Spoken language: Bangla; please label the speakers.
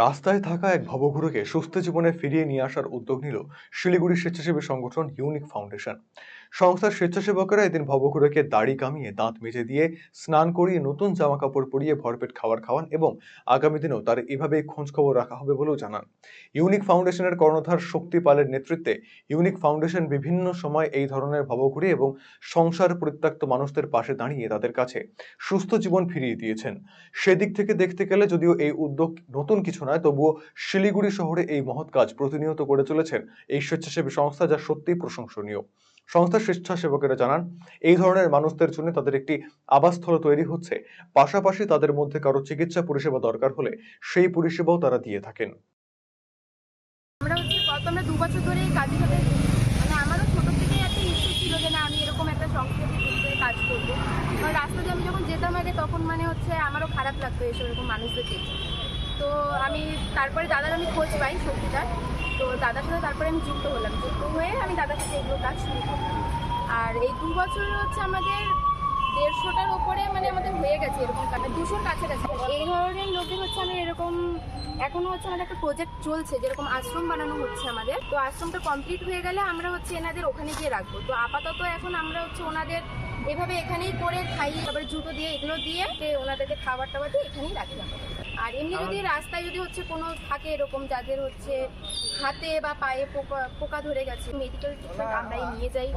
Speaker 1: রাস্তায় থাকা এক ভবঘুরেকে সুস্থ জীবনে ফিরিয়ে নিয়ে আসার উদ্যোগ নিল শিলিগুড়ির স্বেচ্ছাসেবী সংগঠন ইউনিক ফাউন্ডেশন। সংস্থার স্বেচ্ছাসেবকেরা এদিন ভবঘুরেকে দাড়ি কামিয়ে দাঁত মেজে দিয়ে স্নান করিয়ে নতুন জামা কাপড় পরিয়ে ভরপেট খাবার খাওয়ান এবং আগামী দিনেও তার এভাবেই খোঁজ খবর রাখা হবে বলেও জানান। ইউনিক ফাউন্ডেশনের কর্ণধার শক্তি পালের নেতৃত্বে ইউনিক ফাউন্ডেশন বিভিন্ন সময় এই ধরনের ভবঘুরে এবং সংসার পরিত্যক্ত মানুষদের পাশে দাঁড়িয়ে তাদের কাছে সুস্থ জীবন ফিরিয়ে দিয়েছেন। সেদিক থেকে দেখতে গেলে যদিও এই উদ্যোগ নতুন কিছু নয়, তবুও শিলিগুড়ি শহরে এই মহৎ কাজ প্রতিনিয়ত করে চলেছেন এই স্বেচ্ছাসেবী সংস্থা, যা সত্যিই প্রশংসনীয়। সংস্থার স্বেচ্ছাসেবকেরা জানান, এই ধরনের মানুষদের জন্য তাদের একটি আবাসস্থল তৈরি হচ্ছে, পাশাপাশি তাদের মধ্যে কারো চিকিৎসা পরিষেবা দরকার হলে সেই পরিষেবাও তারা দিয়ে থাকেন।
Speaker 2: আমরা হচ্ছে আমরা 2 বছর ধরে এই কাজের সাথে মানে আমারও ছোট থেকেই একটা ইচ্ছে ছিল যে না আমি এরকম একটা সংস্থাতে যুক্ত কাজ করবো। কারণ রাস্তা দিয়ে আমি যখন যেতাম আগে তখন মানে হচ্ছে আমারও খারাপ লাগতো এসব এরকম মানুষদের দেখে। তো আমি তারপরে দাদার আমি খোঁজ পাই শক্তিদার, তো দাদার সাথে তারপরে আমি যুক্ত হলাম, যুক্ত হয়ে আমি দাদার সাথে এগুলো কাজ শুরু করলাম। আর এই 2 বছরে হচ্ছে আমাদের 150টার ওপরে মানে আমাদের হয়ে গেছে এরকম 200-র কাছাকাছি। এই ধরনের লোকদের হচ্ছে আমি এরকম এখনো হচ্ছে আমাদের একটা প্রজেক্ট চলছে, যেরকম আশ্রম বানানো হচ্ছে আমাদের। তো আশ্রমটা কমপ্লিট হয়ে গেলে আমরা হচ্ছে এনাদের ওখানে গিয়ে রাখবো। তো আপাতত এখন আমরা হচ্ছে ওনাদের এভাবে এখানেই করে খাইয়ে তারপরে জুতো দিয়ে এগুলো দিয়ে ওনাদেরকে খাবার টাবার দিয়ে এখানেই রাখি আমরা। আর এমনি যদি রাস্তায় যদি হচ্ছে কোনো থাকে এরকম যাদের হচ্ছে হাতে বা পায়ে পোকা ধরে গেছে, মেডিকেল ট্রিটমেন্ট আমরাই নিয়ে যাই।